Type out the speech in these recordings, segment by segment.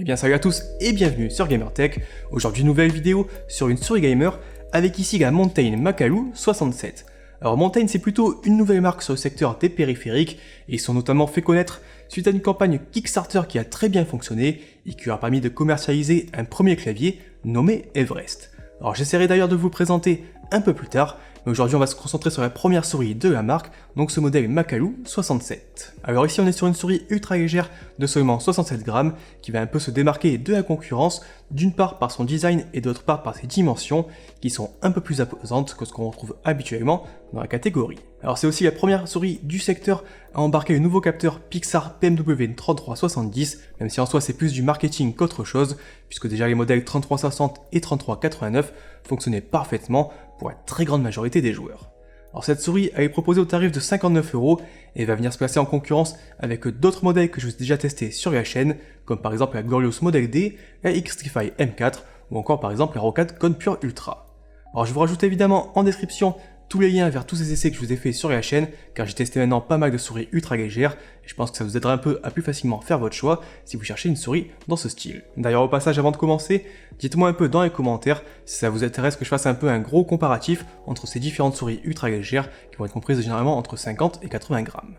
Eh bien salut à tous et bienvenue sur GamerTech. Aujourd'hui nouvelle vidéo sur une souris gamer avec ici la Mountain Makalu 67. Alors Mountain c'est plutôt une nouvelle marque sur le secteur des périphériques et ils sont notamment fait connaître suite à une campagne Kickstarter qui a très bien fonctionné et qui leur a permis de commercialiser un premier clavier nommé Everest. Alors j'essaierai d'ailleurs de vous le présenter un peu plus tard, mais aujourd'hui on va se concentrer sur la première souris de la marque, donc ce modèle Makalu 67. Alors ici on est sur une souris ultra légère de seulement 67 grammes, qui va un peu se démarquer de la concurrence, d'une part par son design et d'autre part par ses dimensions, qui sont un peu plus imposantes que ce qu'on retrouve habituellement dans la catégorie. Alors c'est aussi la première souris du secteur à embarquer le nouveau capteur Pixar PMW3370, même si en soi c'est plus du marketing qu'autre chose, puisque déjà les modèles 3360 et 3389 fonctionnaient parfaitement pour la très grande majorité des joueurs. Alors cette souris elle est proposée au tarif de 59€ et va venir se placer en concurrence avec d'autres modèles que je vous ai déjà testés sur la chaîne, comme par exemple la Glorious Model D, la Xtrfy M4 ou encore par exemple la Rocade Con Pure Ultra. Alors je vous rajoute évidemment en description tous les liens vers tous ces essais que je vous ai fait sur la chaîne, car j'ai testé maintenant pas mal de souris ultra légères, et je pense que ça vous aidera un peu à plus facilement faire votre choix si vous cherchez une souris dans ce style. D'ailleurs au passage avant de commencer, dites-moi un peu dans les commentaires si ça vous intéresse que je fasse un peu un gros comparatif entre ces différentes souris ultra légères qui vont être comprises généralement entre 50 et 80 grammes.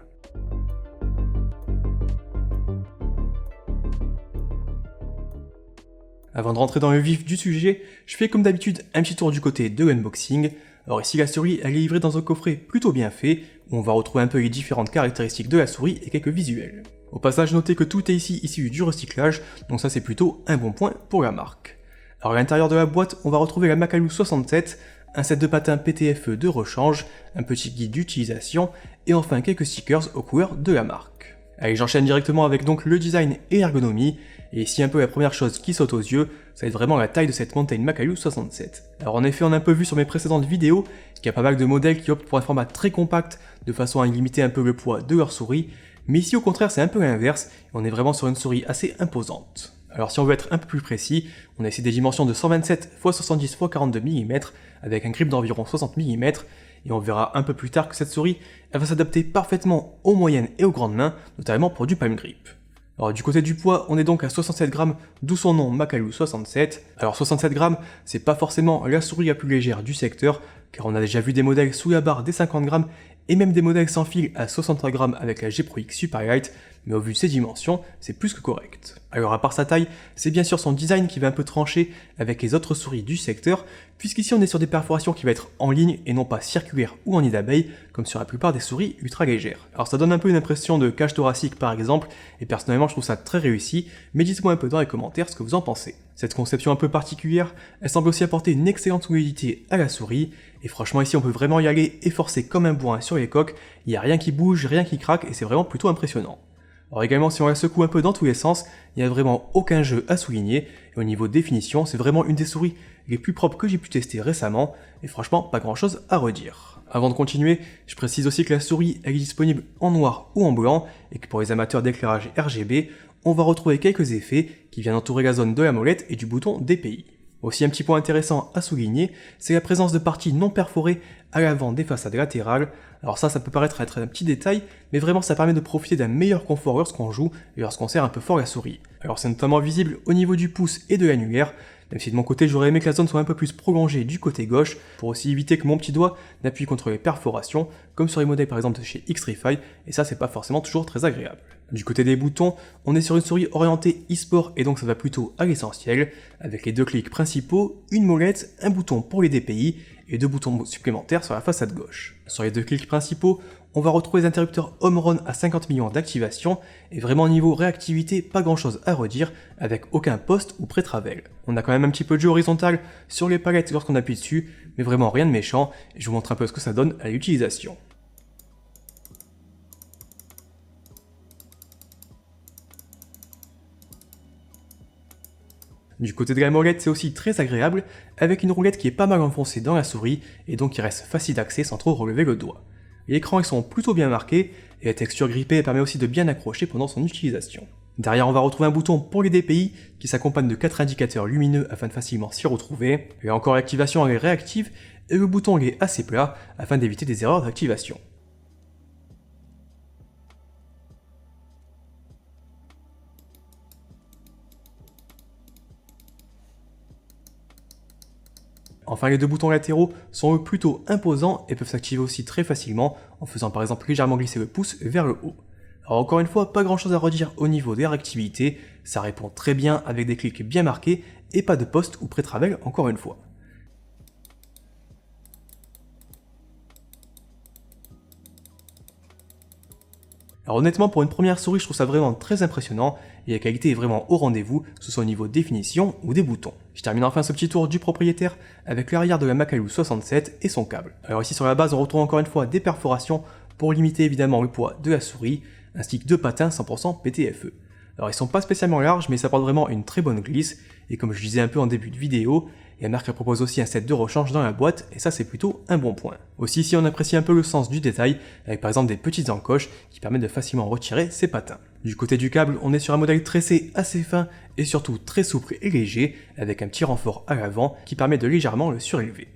Avant de rentrer dans le vif du sujet, je fais comme d'habitude un petit tour du côté de l'unboxing. Alors ici la souris elle est livrée dans un coffret plutôt bien fait, où on va retrouver un peu les différentes caractéristiques de la souris et quelques visuels. Au passage notez que tout est ici issu du recyclage, donc ça c'est plutôt un bon point pour la marque. Alors à l'intérieur de la boîte on va retrouver la Makalu 67, un set de patins PTFE de rechange, un petit guide d'utilisation, et enfin quelques stickers aux couleurs de la marque. Allez, j'enchaîne directement avec donc le design et l'ergonomie, et ici un peu la première chose qui saute aux yeux, ça va être vraiment la taille de cette Mountain Makalu 67. Alors en effet on a un peu vu sur mes précédentes vidéos qu'il y a pas mal de modèles qui optent pour un format très compact, de façon à limiter un peu le poids de leur souris, mais ici au contraire c'est un peu l'inverse, et on est vraiment sur une souris assez imposante. Alors si on veut être un peu plus précis, on a ici des dimensions de 127 x 70 x 42 mm, avec un grip d'environ 60 mm, et on verra un peu plus tard que cette souris, elle va s'adapter parfaitement aux moyennes et aux grandes mains, notamment pour du palm grip. Alors du côté du poids, on est donc à 67 grammes, d'où son nom Makalu 67. Alors 67 grammes, c'est pas forcément la souris la plus légère du secteur, car on a déjà vu des modèles sous la barre des 50 grammes, et même des modèles sans fil à 63 grammes avec la G Pro X Superlight, mais au vu de ses dimensions, c'est plus que correct. Alors à part sa taille, c'est bien sûr son design qui va un peu trancher avec les autres souris du secteur, puisqu'ici on est sur des perforations qui vont être en ligne et non pas circulaires ou en nid d'abeille, comme sur la plupart des souris ultra légères. Alors ça donne un peu une impression de cage thoracique par exemple, et personnellement je trouve ça très réussi, mais dites-moi un peu dans les commentaires ce que vous en pensez. Cette conception un peu particulière, elle semble aussi apporter une excellente solidité à la souris, et franchement ici on peut vraiment y aller et forcer comme un bourrin sur les coques, il n'y a rien qui bouge, rien qui craque, et c'est vraiment plutôt impressionnant. Alors également si on la secoue un peu dans tous les sens, il n'y a vraiment aucun jeu à souligner, et au niveau définition, c'est vraiment une des souris les plus propres que j'ai pu tester récemment, et franchement pas grand chose à redire. Avant de continuer, je précise aussi que la souris elle est disponible en noir ou en blanc, et que pour les amateurs d'éclairage RGB, on va retrouver quelques effets qui viennent entourer la zone de la molette et du bouton DPI. Aussi un petit point intéressant à souligner, c'est la présence de parties non perforées à l'avant des façades latérales. Alors ça peut paraître être un petit détail, mais vraiment ça permet de profiter d'un meilleur confort lorsqu'on joue et lorsqu'on serre un peu fort la souris. Alors c'est notamment visible au niveau du pouce et de l'annulaire, même si de mon côté j'aurais aimé que la zone soit un peu plus prolongée du côté gauche, pour aussi éviter que mon petit doigt n'appuie contre les perforations, comme sur les modèles par exemple de chez Xtrfy, et ça c'est pas forcément toujours très agréable. Du côté des boutons, on est sur une souris orientée e-sport et donc ça va plutôt à l'essentiel, avec les deux clics principaux, une molette, un bouton pour les DPI et deux boutons supplémentaires sur la façade gauche. Sur les deux clics principaux, on va retrouver les interrupteurs Home Run à 50 millions d'activation, et vraiment au niveau réactivité, pas grand chose à redire, avec aucun poste ou pré-travel. On a quand même un petit peu de jeu horizontal sur les palettes lorsqu'on appuie dessus, mais vraiment rien de méchant, et je vous montre un peu ce que ça donne à l'utilisation. Du côté de la molette, c'est aussi très agréable, avec une roulette qui est pas mal enfoncée dans la souris, et donc qui reste facile d'accès sans trop relever le doigt. Les écrans ils sont plutôt bien marqués, et la texture grippée permet aussi de bien accrocher pendant son utilisation. Derrière on va retrouver un bouton pour les DPI, qui s'accompagne de 4 indicateurs lumineux afin de facilement s'y retrouver, et encore l'activation elle est réactive, et le bouton il est assez plat, afin d'éviter des erreurs d'activation. Enfin, les deux boutons latéraux sont eux plutôt imposants et peuvent s'activer aussi très facilement en faisant par exemple légèrement glisser le pouce vers le haut. Alors encore une fois, pas grand chose à redire au niveau des réactivités, ça répond très bien avec des clics bien marqués et pas de post ou pré-travel encore une fois. Alors honnêtement, pour une première souris, je trouve ça vraiment très impressionnant et la qualité est vraiment au rendez-vous, que ce soit au niveau définition ou des boutons. Je termine enfin ce petit tour du propriétaire avec l'arrière de la Makalu 67 et son câble. Alors ici sur la base, on retrouve encore une fois des perforations pour limiter évidemment le poids de la souris, ainsi que deux patins 100% PTFE. Alors ils sont pas spécialement larges, mais ça apporte vraiment une très bonne glisse, et comme je disais un peu en début de vidéo, la marque propose aussi un set de rechange dans la boîte, et ça c'est plutôt un bon point. Aussi ici on apprécie un peu le sens du détail, avec par exemple des petites encoches qui permettent de facilement retirer ses patins. Du côté du câble, on est sur un modèle tressé assez fin, et surtout très souple et léger, avec un petit renfort à l'avant qui permet de légèrement le surélever.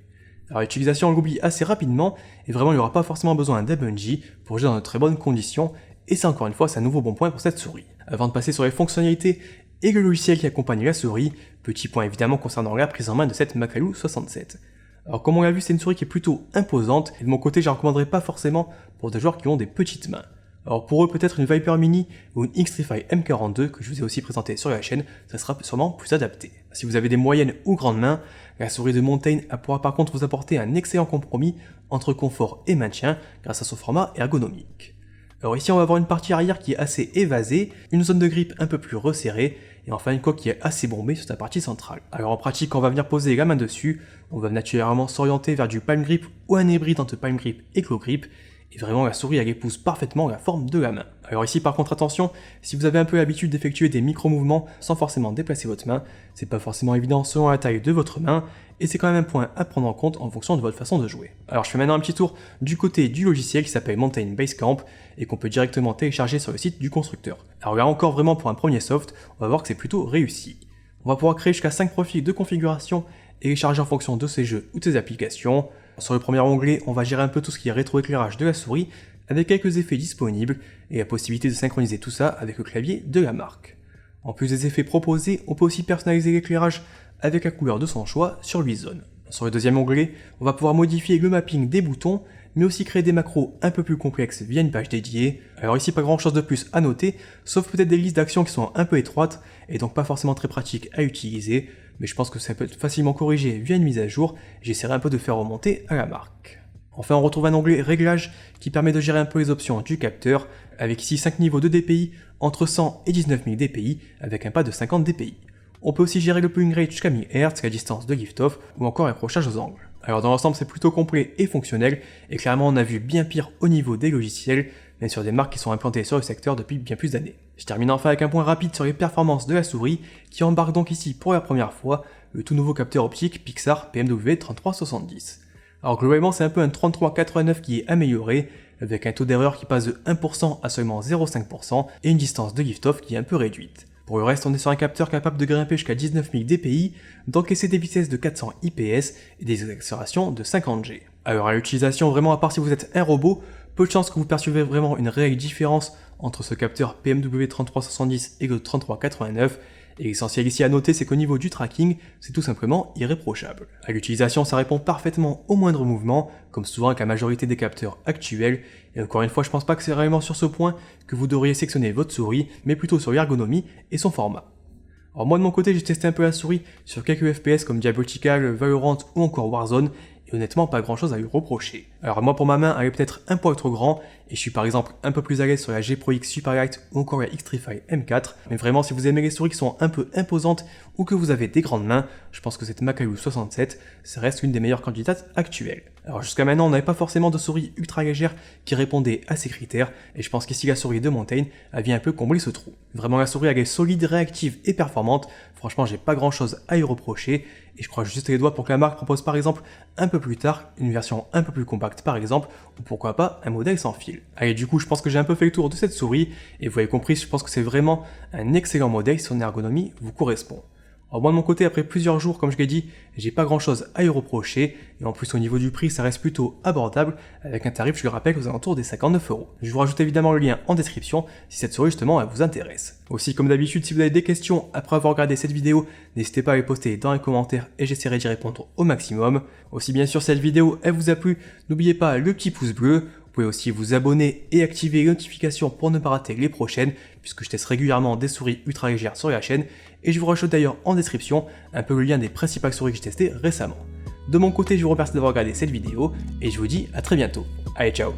Alors l'utilisation on l'oublie assez rapidement, et vraiment il n'y aura pas forcément besoin d'un bungee pour jouer dans de très bonnes conditions, et ça encore une fois c'est un nouveau bon point pour cette souris. Avant de passer sur les fonctionnalités et le logiciel qui accompagne la souris, petit point évidemment concernant la prise en main de cette Makalu 67. Alors comme on l'a vu, c'est une souris qui est plutôt imposante, et de mon côté je la recommanderais pas forcément pour des joueurs qui ont des petites mains. Alors pour eux peut-être une Viper Mini ou une Xtrfy M42 que je vous ai aussi présenté sur la chaîne, ça sera sûrement plus adapté. Si vous avez des moyennes ou grandes mains, la souris de Mountain pourra par contre vous apporter un excellent compromis entre confort et maintien grâce à son format ergonomique. Alors ici on va avoir une partie arrière qui est assez évasée, une zone de grippe un peu plus resserrée, et enfin une coque qui est assez bombée sur sa partie centrale. Alors en pratique, quand on va venir poser la main dessus, on va naturellement s'orienter vers du palm grip ou un hybride entre palm grip et claw grip, et vraiment la souris elle épouse parfaitement la forme de la main. Alors ici par contre attention, si vous avez un peu l'habitude d'effectuer des micro-mouvements sans forcément déplacer votre main, c'est pas forcément évident selon la taille de votre main, et c'est quand même un point à prendre en compte en fonction de votre façon de jouer. Alors je fais maintenant un petit tour du côté du logiciel qui s'appelle Mountain Basecamp, et qu'on peut directement télécharger sur le site du constructeur. Alors là encore vraiment pour un premier soft, on va voir que c'est plutôt réussi. On va pouvoir créer jusqu'à 5 profils de configuration et les charger en fonction de ses jeux ou de ses applications. Sur le premier onglet, on va gérer un peu tout ce qui est rétroéclairage de la souris, avec quelques effets disponibles, et la possibilité de synchroniser tout ça avec le clavier de la marque. En plus des effets proposés, on peut aussi personnaliser l'éclairage avec la couleur de son choix sur l'E-Zone. Sur le deuxième onglet, on va pouvoir modifier le mapping des boutons, mais aussi créer des macros un peu plus complexes via une page dédiée. Alors ici pas grand chose de plus à noter, sauf peut-être des listes d'actions qui sont un peu étroites, et donc pas forcément très pratiques à utiliser, mais je pense que ça peut être facilement corrigé via une mise à jour, j'essaierai un peu de faire remonter à la marque. Enfin on retrouve un onglet réglage qui permet de gérer un peu les options du capteur, avec ici 5 niveaux de DPI entre 100 et 19 000 DPI, avec un pas de 50 DPI. On peut aussi gérer le pulling rate jusqu'à 1000 Hz, la distance de lift-off, ou encore l'accrochage aux angles. Alors dans l'ensemble c'est plutôt complet et fonctionnel, et clairement on a vu bien pire au niveau des logiciels, même sur des marques qui sont implantées sur le secteur depuis bien plus d'années. Je termine enfin avec un point rapide sur les performances de la souris, qui embarque donc ici pour la première fois le tout nouveau capteur optique Pixar PMW 3370. Alors globalement c'est un peu un 3389 qui est amélioré, avec un taux d'erreur qui passe de 1% à seulement 0,5% et une distance de lift-off qui est un peu réduite. Pour le reste, on est sur un capteur capable de grimper jusqu'à 19 000 DPI, d'encaisser des vitesses de 400 IPS et des accélérations de 50 G. Alors à l'utilisation, vraiment à part si vous êtes un robot, peu de chances que vous percevez vraiment une réelle différence entre ce capteur PMW 3370 et le 3389, et l'essentiel ici à noter c'est qu'au niveau du tracking, c'est tout simplement irréprochable. À l'utilisation, ça répond parfaitement au moindre mouvement, comme souvent avec la majorité des capteurs actuels, et encore une fois je pense pas que c'est réellement sur ce point que vous devriez sectionner votre souris, mais plutôt sur l'ergonomie et son format. Alors moi de mon côté j'ai testé un peu la souris sur quelques FPS comme Diabotical, Valorant ou encore Warzone, et honnêtement pas grand chose à lui reprocher. Alors moi pour ma main elle est peut-être un poil trop grand, et je suis par exemple un peu plus à l'aise sur la G Pro X Superlight ou encore la Xtrfy M4, mais vraiment si vous aimez les souris qui sont un peu imposantes ou que vous avez des grandes mains, je pense que cette Makalu 67, ça reste une des meilleures candidates actuelles. Alors jusqu'à maintenant on n'avait pas forcément de souris ultra légère qui répondait à ces critères, et je pense qu'ici la souris de Mountain elle vient un peu combler ce trou. Vraiment la souris elle est solide, réactive et performante, franchement j'ai pas grand chose à y reprocher, et je crois juste les doigts pour que la marque propose par exemple un peu plus tard une version un peu plus compacte par exemple, ou pourquoi pas un modèle sans fil. Allez du coup je pense que j'ai un peu fait le tour de cette souris, et vous avez compris je pense que c'est vraiment un excellent modèle si son ergonomie vous correspond. Alors moi de mon côté, après plusieurs jours, comme je l'ai dit, j'ai pas grand chose à y reprocher, et en plus au niveau du prix, ça reste plutôt abordable, avec un tarif, je le rappelle, aux alentours des 59€. Je vous rajoute évidemment le lien en description, si cette souris justement elle vous intéresse. Aussi, comme d'habitude, si vous avez des questions après avoir regardé cette vidéo, n'hésitez pas à les poster dans les commentaires, et j'essaierai d'y répondre au maximum. Aussi bien sûr, si cette vidéo elle vous a plu, n'oubliez pas le petit pouce bleu. Vous pouvez aussi vous abonner et activer les notifications pour ne pas rater les prochaines, puisque je teste régulièrement des souris ultra légères sur la chaîne, et je vous rajoute d'ailleurs en description un peu le lien des principales souris que j'ai testées récemment. De mon côté, je vous remercie d'avoir regardé cette vidéo, et je vous dis à très bientôt. Allez, ciao!